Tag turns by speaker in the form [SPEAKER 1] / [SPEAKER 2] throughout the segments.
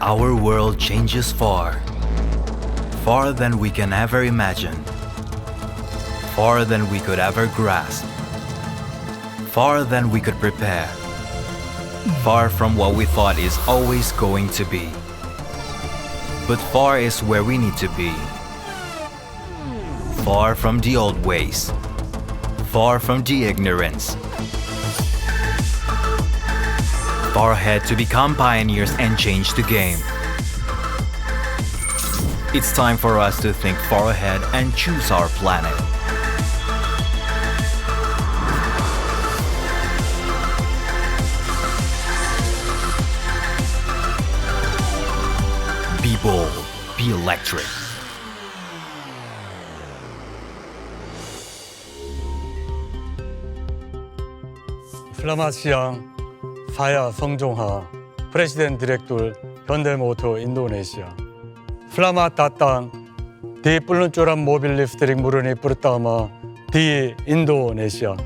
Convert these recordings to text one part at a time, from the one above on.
[SPEAKER 1] Our world changes far, far than we can ever imagine, far than we could ever grasp, far than we could prepare, far from what we thought is always going to be. But far is where we need to be. Far from the old ways, far from the ignorance. Far ahead to become pioneers and change the game. It's time for us to think far ahead and choose our planet. Be bold, be electric.
[SPEAKER 2] Selamat saya Song Presiden Direktur Hyundai Motor Indonesia. Selamat datang di peluncuran mobil listrik murni pertama di Indonesia.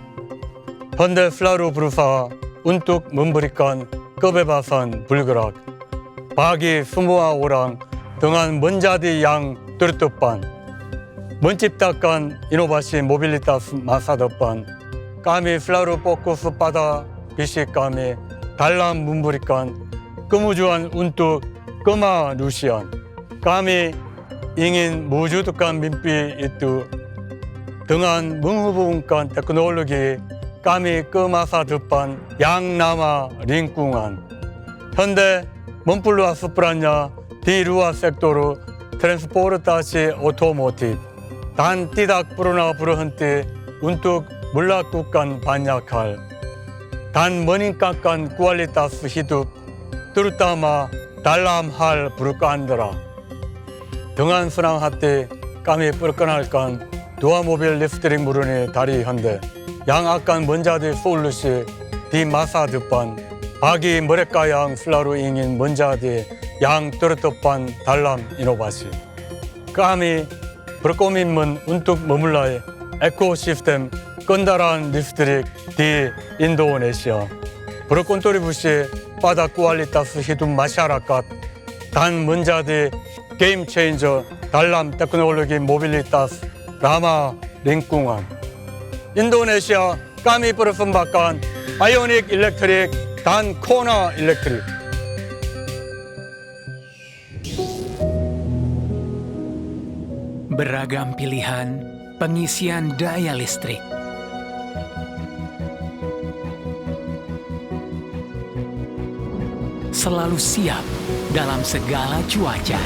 [SPEAKER 2] Hyundai selalu berusaha untuk memberikan kebebasan bergerak bagi semua orang dengan menjadi yang terdepan, menciptakan inovasi mobilitas masa depan. Kami selalu fokus pada visi kami dalam memberikan kemajuan untuk kemanusiaan. Kami ingin mewujudkan mimpi itu dengan menghubungkan teknologi kami ke masa depan yang nama lingkungan. Hyundai memperluas perannya di luar sektor transportasi otomotif dan tidak pernah berhenti untuk melakukan banyak hal dan meningkatkan kualitas hidup, terutama dalam hal berkendara. Dengan senang hati, kami perkenalkan dua mobil listrik murni dari Hyundai yang akan menjadi solusi di masa depan bagi mereka yang selalu ingin menjadi yang terdepan dalam inovasi. Kami berkomitmen untuk memulai ekosistem kendaraan listrik di Indonesia, berkontribusi pada kualitas hidup masyarakat dan menjadi game changer dalam teknologi mobilitas ramah lingkungan. Indonesia kami persembahkan Ioniq Electric dan Kona Electric.
[SPEAKER 3] Beragam pilihan pengisian daya listrik. Selalu siap dalam segala cuaca.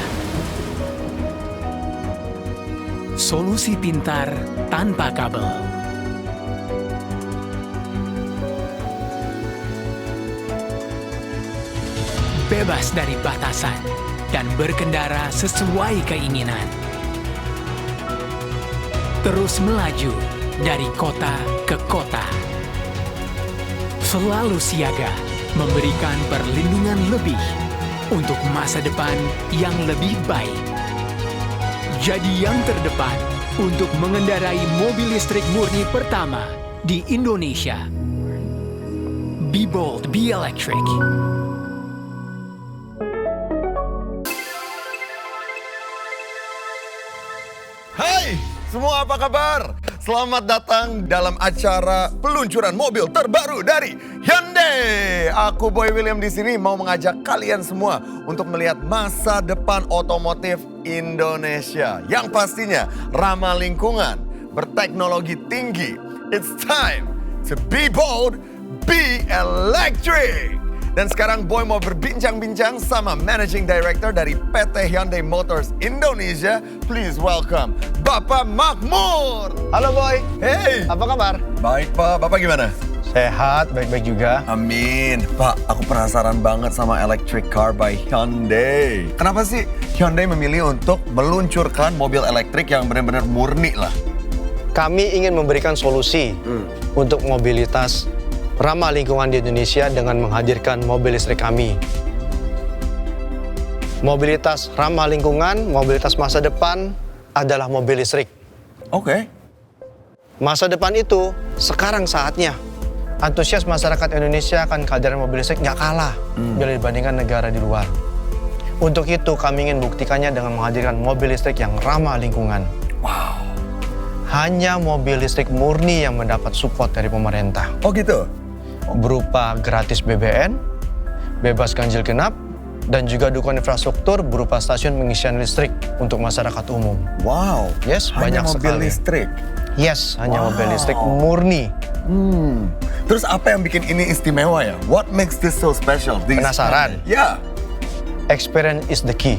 [SPEAKER 3] Solusi pintar tanpa kabel. Bebas dari batasan dan berkendara sesuai keinginan. Terus melaju dari kota ke kota. Selalu siaga, memberikan perlindungan lebih untuk masa depan yang lebih baik. Jadi yang terdepan untuk mengendarai mobil listrik murni pertama di Indonesia. Be bold, be electric.
[SPEAKER 4] Hai, semua apa kabar? Selamat datang dalam acara peluncuran mobil terbaru dari Hyundai. Aku Boy William di sini mau mengajak kalian semua untuk melihat masa depan otomotif Indonesia yang pastinya ramah lingkungan, berteknologi tinggi. It's time to be bold, be electric. Dan sekarang Boy mau berbincang-bincang sama Managing Director dari PT Hyundai Motors Indonesia. Please welcome Bapak Makmur.
[SPEAKER 5] Halo Boy.
[SPEAKER 4] Hey.
[SPEAKER 5] Apa kabar?
[SPEAKER 4] Baik Pak, Bapak gimana?
[SPEAKER 5] Sehat, baik-baik juga.
[SPEAKER 4] Amin. Pak, aku penasaran banget sama electric car by Hyundai. Kenapa sih Hyundai memilih untuk meluncurkan mobil elektrik yang benar-benar murni lah?
[SPEAKER 5] Kami ingin memberikan solusi untuk mobilitas ramah lingkungan di Indonesia dengan menghadirkan mobil listrik kami. Mobilitas ramah lingkungan, mobilitas masa depan adalah mobil listrik.
[SPEAKER 4] Oke.
[SPEAKER 5] Masa depan itu sekarang saatnya. Antusias masyarakat Indonesia akan kehadiran mobil listrik nggak kalah bila dibandingkan negara di luar. Untuk itu kami ingin buktikannya dengan menghadirkan mobil listrik yang ramah lingkungan.
[SPEAKER 4] Wow.
[SPEAKER 5] Hanya mobil listrik murni yang mendapat support dari pemerintah.
[SPEAKER 4] Oh gitu?
[SPEAKER 5] Berupa gratis BBM, bebas ganjil genap, dan juga dukungan infrastruktur berupa stasiun pengisian listrik untuk masyarakat umum.
[SPEAKER 4] Wow.
[SPEAKER 5] Yes,
[SPEAKER 4] Hanya
[SPEAKER 5] banyak
[SPEAKER 4] mobil
[SPEAKER 5] sekali.
[SPEAKER 4] listrik.
[SPEAKER 5] Yes, hanya
[SPEAKER 4] Wow.
[SPEAKER 5] mobil listrik murni.
[SPEAKER 4] Terus apa yang bikin ini istimewa ya? What makes this so special?
[SPEAKER 5] Penasaran?
[SPEAKER 4] Ya.
[SPEAKER 5] Experience is the key.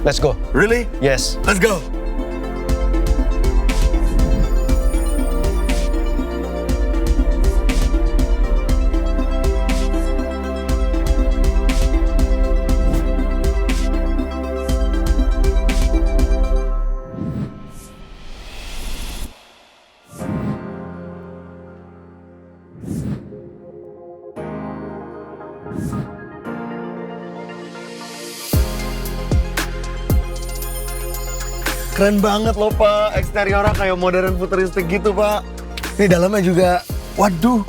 [SPEAKER 5] Let's go.
[SPEAKER 4] Really?
[SPEAKER 5] Yes.
[SPEAKER 4] Let's go. Keren banget loh Pak, eksteriornya kayak modern futuristik gitu Pak. Ini dalamnya juga, waduh,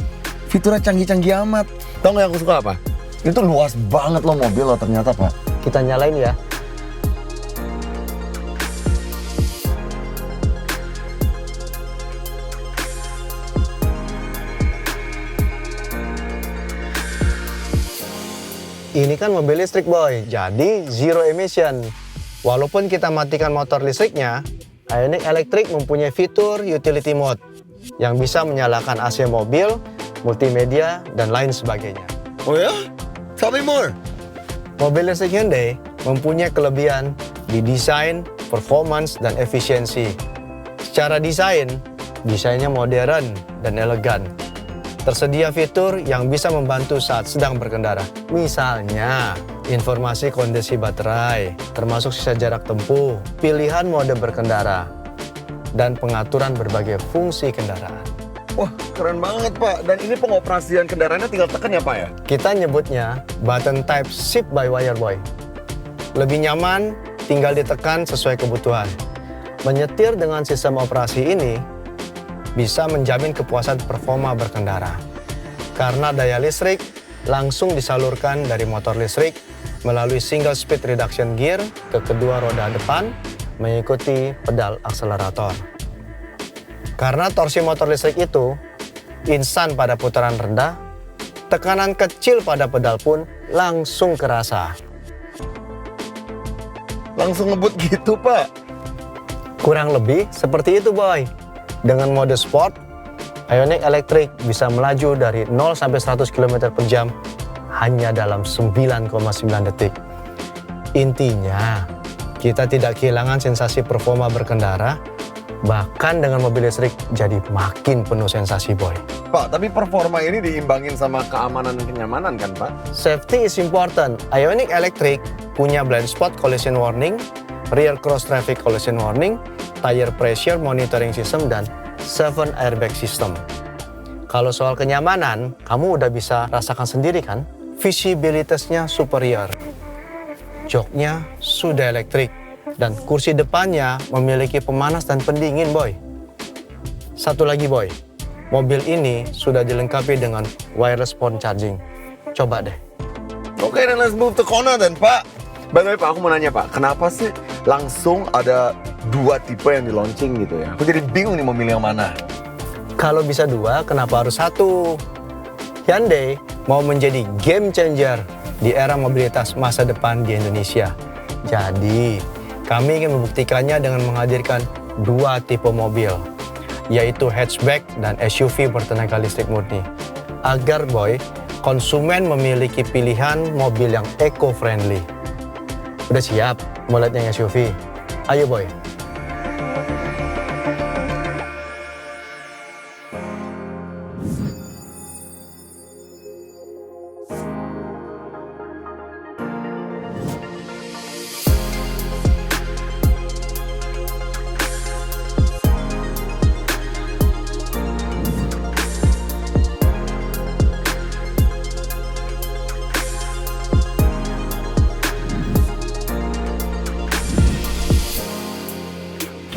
[SPEAKER 4] fiturnya canggih-canggih amat. Tahu nggak yang aku suka apa? Itu luas banget loh mobil loh ternyata Pak.
[SPEAKER 5] Kita nyalain ya. Ini kan mobil listrik boy, jadi zero emission. Walaupun kita matikan motor listriknya, Ioniq Electric mempunyai fitur utility mode yang bisa menyalakan AC mobil, multimedia, dan lain sebagainya.
[SPEAKER 4] Oh ya? Tell me more.
[SPEAKER 5] Mobil listrik Hyundai mempunyai kelebihan di desain, performance, dan efisiensi. Secara desainnya modern dan elegan. Tersedia fitur yang bisa membantu saat sedang berkendara. Misalnya, informasi kondisi baterai, termasuk sisa jarak tempuh, pilihan mode berkendara, dan pengaturan berbagai fungsi kendaraan.
[SPEAKER 4] Wah, keren banget Pak. Dan ini pengoperasian kendaraannya tinggal tekan ya Pak ya?
[SPEAKER 5] Kita nyebutnya button type shift by wire boy. Lebih nyaman, tinggal ditekan sesuai kebutuhan. Menyetir dengan sistem operasi ini bisa menjamin kepuasan performa berkendara. Karena daya listrik langsung disalurkan dari motor listrik melalui single speed reduction gear ke kedua roda depan mengikuti pedal akselerator. Karena torsi motor listrik itu instan pada putaran rendah, tekanan kecil pada pedal pun langsung kerasa.
[SPEAKER 4] Langsung ngebut gitu Pak.
[SPEAKER 5] Kurang lebih seperti itu boy. Dengan mode sport, Ioniq Electric bisa melaju dari 0 sampai 100 km per jam hanya dalam 9,9 detik. Intinya, kita tidak kehilangan sensasi performa berkendara, bahkan dengan mobil listrik jadi makin penuh sensasi boy.
[SPEAKER 4] Pak, tapi performa ini diimbangin sama keamanan dan kenyamanan kan Pak?
[SPEAKER 5] Safety is important. Ioniq Electric punya blind spot collision warning, rear cross traffic collision warning, tire pressure monitoring system, dan 7 airbag system. Kalau soal kenyamanan, kamu udah bisa rasakan sendiri kan? Visibilitasnya superior. Joknya sudah elektrik, dan kursi depannya memiliki pemanas dan pendingin boy. Satu lagi boy, mobil ini sudah dilengkapi dengan wireless phone charging. Coba deh.
[SPEAKER 4] Oke, then let's move to corner then Pak. By the way Pak, aku mau nanya Pak, kenapa sih langsung ada 2 tipe yang di launching gitu ya? Aku jadi bingung nih mau milih yang mana.
[SPEAKER 5] Kalau bisa 2, kenapa harus 1? Hyundai mau menjadi game changer di era mobilitas masa depan di Indonesia. Jadi, kami ingin membuktikannya dengan menghadirkan 2 tipe mobil, yaitu hatchback dan SUV bertenaga listrik murni. Agar boy, konsumen memiliki pilihan mobil yang eco-friendly. Udah siap mau lihat yang SUV? Ayo boy.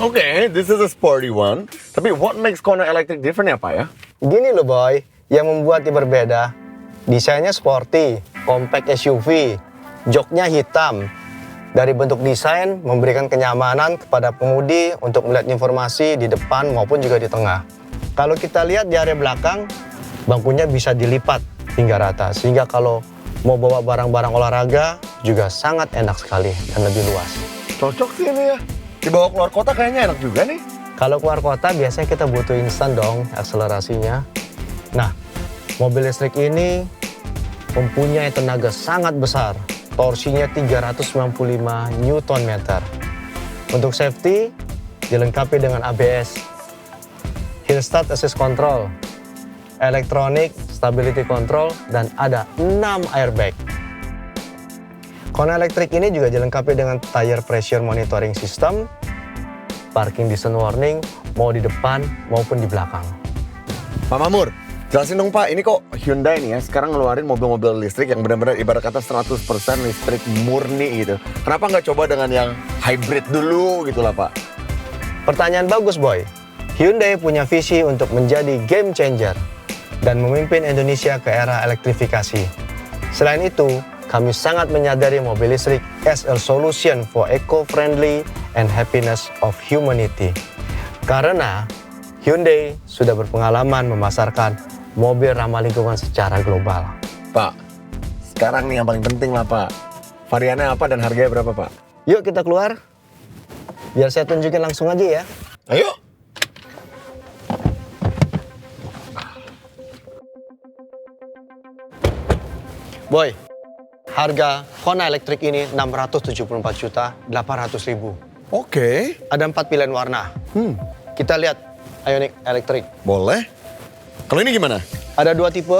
[SPEAKER 4] Oke, this is a sporty one. Tapi what makes Kona Electric different ya Pak ya?
[SPEAKER 5] Gini loh boy, yang membuatnya berbeda. Desainnya sporty, compact SUV, joknya hitam, Dari bentuk desain memberikan kenyamanan kepada pengemudi untuk melihat informasi di depan maupun juga di tengah. Kalau kita lihat di area belakang, bangkunya bisa dilipat hingga rata, sehingga kalau mau bawa barang-barang olahraga juga sangat enak sekali dan lebih luas.
[SPEAKER 4] Cocok sih ini ya. Dibawa keluar kota kayaknya enak juga nih.
[SPEAKER 5] Kalau keluar kota biasanya kita butuh instan dong akselerasinya. Nah, mobil listrik ini mempunyai tenaga sangat besar. Torsinya 395 Nm. Untuk safety, dilengkapi dengan ABS, Hill Start Assist Control, Electronic Stability Control, dan ada 6 airbag. Kona elektrik ini juga dilengkapi dengan Tire Pressure Monitoring System, Parking Distance Warning, mau di depan maupun di belakang.
[SPEAKER 4] Pak Mamur, jelasin dong Pak, ini kok Hyundai nih ya sekarang ngeluarin mobil-mobil listrik yang benar-benar ibarat kata 100% listrik murni gitu. Kenapa nggak coba dengan yang hybrid dulu gitu lah Pak?
[SPEAKER 5] Pertanyaan bagus, Boy. Hyundai punya visi untuk menjadi game changer dan memimpin Indonesia ke era elektrifikasi. Selain itu, kami sangat menyadari mobil listrik as a solution for eco-friendly and happiness of humanity. Karena Hyundai sudah berpengalaman memasarkan mobil ramah lingkungan secara global.
[SPEAKER 4] Pak, sekarang nih yang paling penting lah Pak. Variannya apa dan harganya berapa Pak?
[SPEAKER 5] Yuk kita keluar. Biar saya tunjukin langsung aja ya.
[SPEAKER 4] Ayo.
[SPEAKER 5] Boy, harga Kona elektrik ini 674.800.000.
[SPEAKER 4] Oke.
[SPEAKER 5] Ada 4 pilihan warna. Kita lihat Ioniq Electric.
[SPEAKER 4] Boleh. Kalau ini gimana?
[SPEAKER 5] Ada 2 tipe,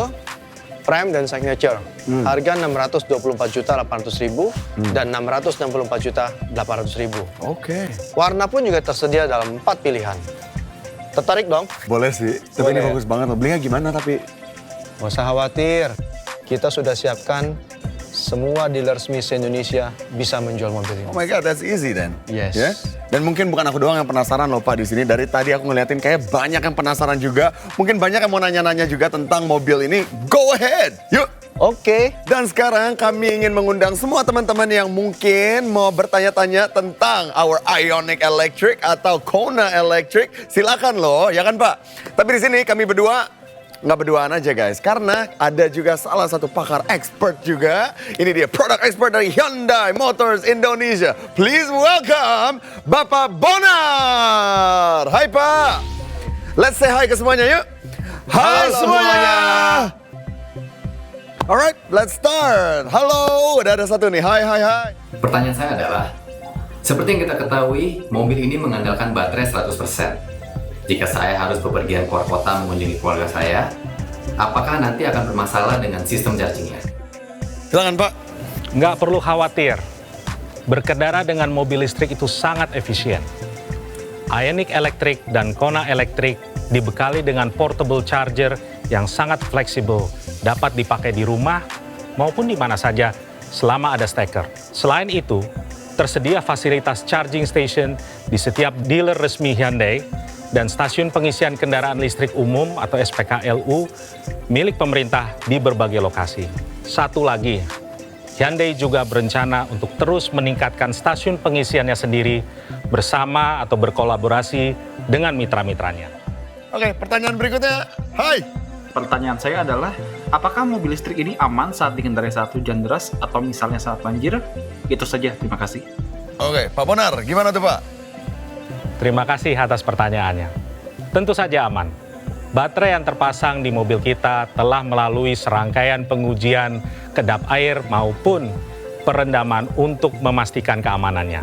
[SPEAKER 5] Prime dan Signature. Harga 624.800.000 dan 664.800.000.
[SPEAKER 4] Oke.
[SPEAKER 5] Warna pun juga tersedia dalam 4 pilihan. Tertarik dong?
[SPEAKER 4] Boleh sih. Tapi ini
[SPEAKER 5] Boleh.
[SPEAKER 4] bagus banget. Belinya gimana tapi?
[SPEAKER 5] Gak usah khawatir. Kita sudah siapkan semua dealer resmi se-Indonesia bisa menjual mobil ini.
[SPEAKER 4] Oh my God, that's easy then.
[SPEAKER 5] Yes.
[SPEAKER 4] Ya? Dan mungkin bukan aku doang yang penasaran loh Pak di sini. Dari tadi aku ngeliatin kayak banyak yang penasaran juga. Mungkin banyak yang mau nanya-nanya juga tentang mobil ini. Go ahead, yuk.
[SPEAKER 5] Oke.
[SPEAKER 4] Dan sekarang kami ingin mengundang semua teman-teman yang mungkin mau bertanya-tanya tentang our Ioniq Electric atau Kona Electric. Silakan loh, ya kan Pak? Tapi di sini kami berdua nggak berduaan aja guys, karena ada juga salah satu pakar expert juga. Ini dia product expert dari Hyundai Motors Indonesia. Please welcome Bapak Bonar. Hai Pak. Let's say hi ke semuanya yuk. Hai
[SPEAKER 5] Halo
[SPEAKER 4] semuanya. Alright, let's start. Halo, udah ada satu nih. Hai.
[SPEAKER 6] Pertanyaan saya adalah, seperti yang kita ketahui, mobil ini mengandalkan baterai 100%. Jika saya harus bepergian keluar kota mengunjungi keluarga saya, apakah nanti akan bermasalah dengan sistem chargingnya?
[SPEAKER 4] Silakan Pak.
[SPEAKER 7] Nggak perlu khawatir. Berkendara dengan mobil listrik itu sangat efisien. Ioniq Electric dan Kona Electric dibekali dengan portable charger yang sangat fleksibel, dapat dipakai di rumah maupun di mana saja selama ada steker. Selain itu, tersedia fasilitas charging station di setiap dealer resmi Hyundai dan stasiun pengisian kendaraan listrik umum atau SPKLU milik pemerintah di berbagai lokasi. Satu lagi, Hyundai juga berencana untuk terus meningkatkan stasiun pengisiannya sendiri bersama atau berkolaborasi dengan mitra-mitranya.
[SPEAKER 4] Oke, pertanyaan berikutnya. Hai.
[SPEAKER 8] Pertanyaan saya adalah, apakah mobil listrik ini aman saat dikendarai saat hujan deras atau misalnya saat banjir? Itu saja, terima kasih.
[SPEAKER 4] Oke, Pak Bonar, gimana tuh Pak?
[SPEAKER 7] Terima kasih atas pertanyaannya. Tentu saja aman. Baterai yang terpasang di mobil kita telah melalui serangkaian pengujian kedap air maupun perendaman untuk memastikan keamanannya.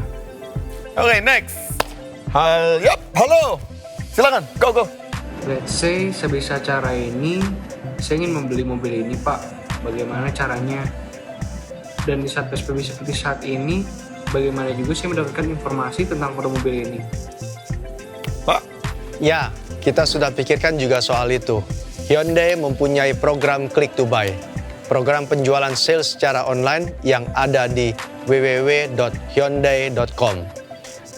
[SPEAKER 4] Oke, next. Halo. Silakan, go.
[SPEAKER 9] Let's say sebisa cara ini, saya ingin membeli mobil ini Pak. Bagaimana caranya? Dan di saat PSBB seperti saat ini, bagaimana juga saya mendapatkan informasi tentang produk mobil ini?
[SPEAKER 4] Pak.
[SPEAKER 5] Ya, kita sudah pikirkan juga soal itu. Hyundai mempunyai program Click to Buy, program penjualan sales secara online yang ada di www.hyundai.com.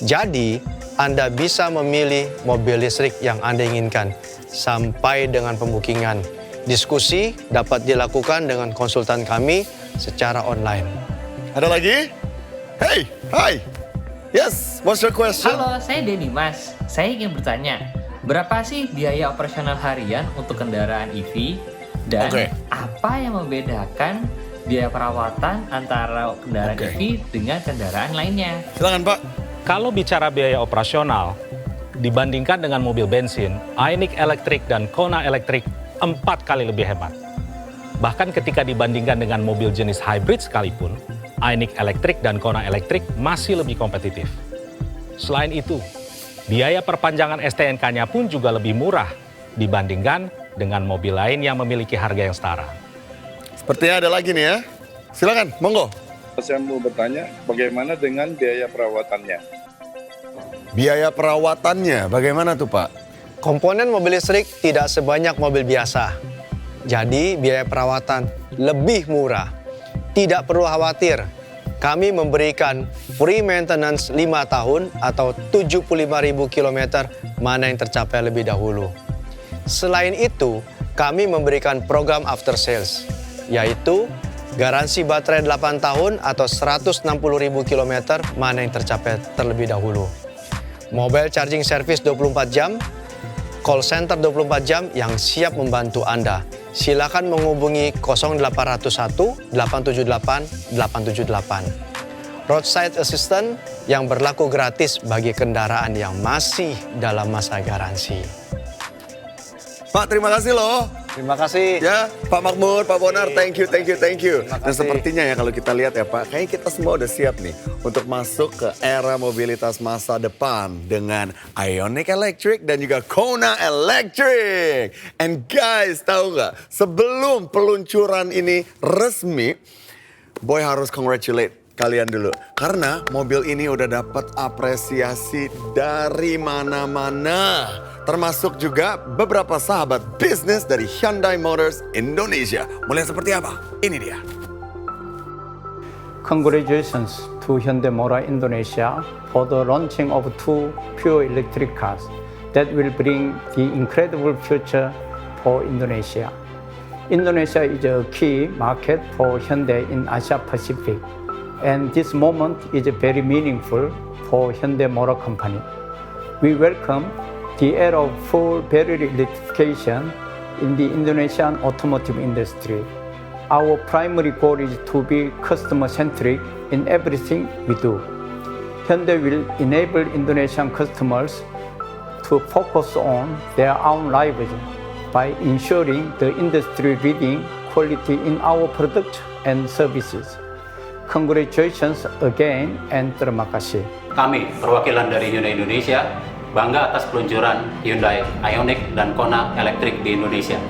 [SPEAKER 5] Jadi, Anda bisa memilih mobil listrik yang Anda inginkan sampai dengan pembukingan. Diskusi dapat dilakukan dengan konsultan kami secara online.
[SPEAKER 4] Ada lagi? Hey, Hi. Yes, what's your question?
[SPEAKER 10] Halo, saya Denny Mas. Saya ingin bertanya, berapa sih biaya operasional harian untuk kendaraan EV? Dan
[SPEAKER 4] Oke.
[SPEAKER 10] apa yang membedakan biaya perawatan antara kendaraan EV dengan kendaraan lainnya?
[SPEAKER 4] Silakan Pak.
[SPEAKER 7] Kalau bicara biaya operasional, dibandingkan dengan mobil bensin, Ioniq Electric dan Kona Electric 4 kali lebih hemat. Bahkan ketika dibandingkan dengan mobil jenis hybrid sekalipun, Ioniq Electric dan Kona Electric masih lebih kompetitif. Selain itu, biaya perpanjangan STNK-nya pun juga lebih murah dibandingkan dengan mobil lain yang memiliki harga yang setara.
[SPEAKER 4] Sepertinya ada lagi nih ya. Silakan, monggo.
[SPEAKER 11] Saya mau bertanya, bagaimana dengan biaya perawatannya?
[SPEAKER 4] Biaya perawatannya bagaimana tuh Pak?
[SPEAKER 5] Komponen mobil listrik tidak sebanyak mobil biasa. Jadi biaya perawatan lebih murah. Tidak perlu khawatir, kami memberikan free maintenance 5 tahun atau 75.000 km mana yang tercapai lebih dahulu. Selain itu, kami memberikan program after sales, yaitu garansi baterai 8 tahun atau 160.000 km mana yang tercapai terlebih dahulu. Mobile charging service 24 jam, call center 24 jam yang siap membantu Anda. Silakan menghubungi 0801 878 878. Roadside assistant yang berlaku gratis bagi kendaraan yang masih dalam masa garansi.
[SPEAKER 4] Pak, terima kasih loh.
[SPEAKER 5] Terima kasih.
[SPEAKER 4] Ya, Pak Makmur, Pak Bonar, thank you. Dan sepertinya ya kalau kita lihat ya Pak, kayaknya kita semua udah siap nih untuk masuk ke era mobilitas masa depan dengan Ioniq Electric dan juga Kona Electric. And guys, tahu nggak? Sebelum peluncuran ini resmi, Boy harus congratulate kalian dulu. Karena mobil ini udah dapat apresiasi dari mana-mana. Termasuk juga beberapa sahabat bisnis dari Hyundai Motors Indonesia. Mulai seperti apa? Ini dia.
[SPEAKER 12] Congratulations to Hyundai Motors Indonesia for the launching of 2 pure electric cars that will bring the incredible future for Indonesia. Indonesia is a key market for Hyundai in Asia Pacific, and this moment is very meaningful for Hyundai Motor Company. We welcome the era of full battery electrification in the Indonesian automotive industry. Our primary goal is to be customer-centric in everything we do. Hyundai will enable Indonesian customers to focus on their own lives by ensuring the industry-leading quality in our products and services. Congratulations again and terima kasih.
[SPEAKER 13] Kami, perwakilan dari Hyundai Indonesia, bangga atas peluncuran Hyundai Ioniq dan Kona Electric di Indonesia.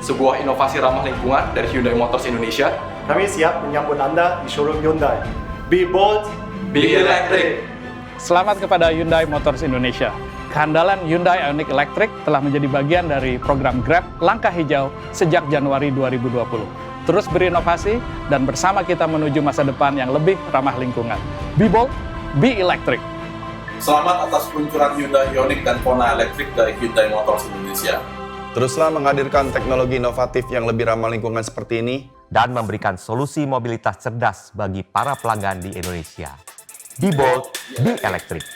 [SPEAKER 14] Sebuah inovasi ramah lingkungan dari Hyundai Motors Indonesia.
[SPEAKER 15] Kami siap menyambut Anda di showroom Hyundai. Be bold,
[SPEAKER 14] be electric.
[SPEAKER 16] Selamat kepada Hyundai Motors Indonesia. Kehandalan Hyundai Ioniq Electric telah menjadi bagian dari program Grab Langkah Hijau sejak Januari 2020. Terus berinovasi dan bersama kita menuju masa depan yang lebih ramah lingkungan. Be bold, be electric.
[SPEAKER 11] Selamat atas peluncuran Hyundai Ioniq dan Kona Electric dari Hyundai Motors Indonesia.
[SPEAKER 17] Teruslah menghadirkan teknologi inovatif yang lebih ramah lingkungan seperti ini
[SPEAKER 18] dan memberikan solusi mobilitas cerdas bagi para pelanggan di Indonesia. Be bold, be electric.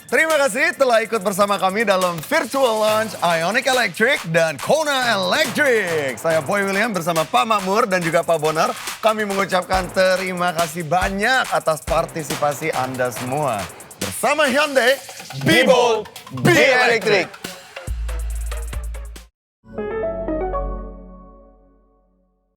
[SPEAKER 4] Terima kasih telah ikut bersama kami dalam virtual launch Ioniq Electric dan Kona Electric. Saya Boy William bersama Pak Makmur dan juga Pak Bonar. Kami mengucapkan terima kasih banyak atas partisipasi Anda semua. Bersama Hyundai, be bold, be electric.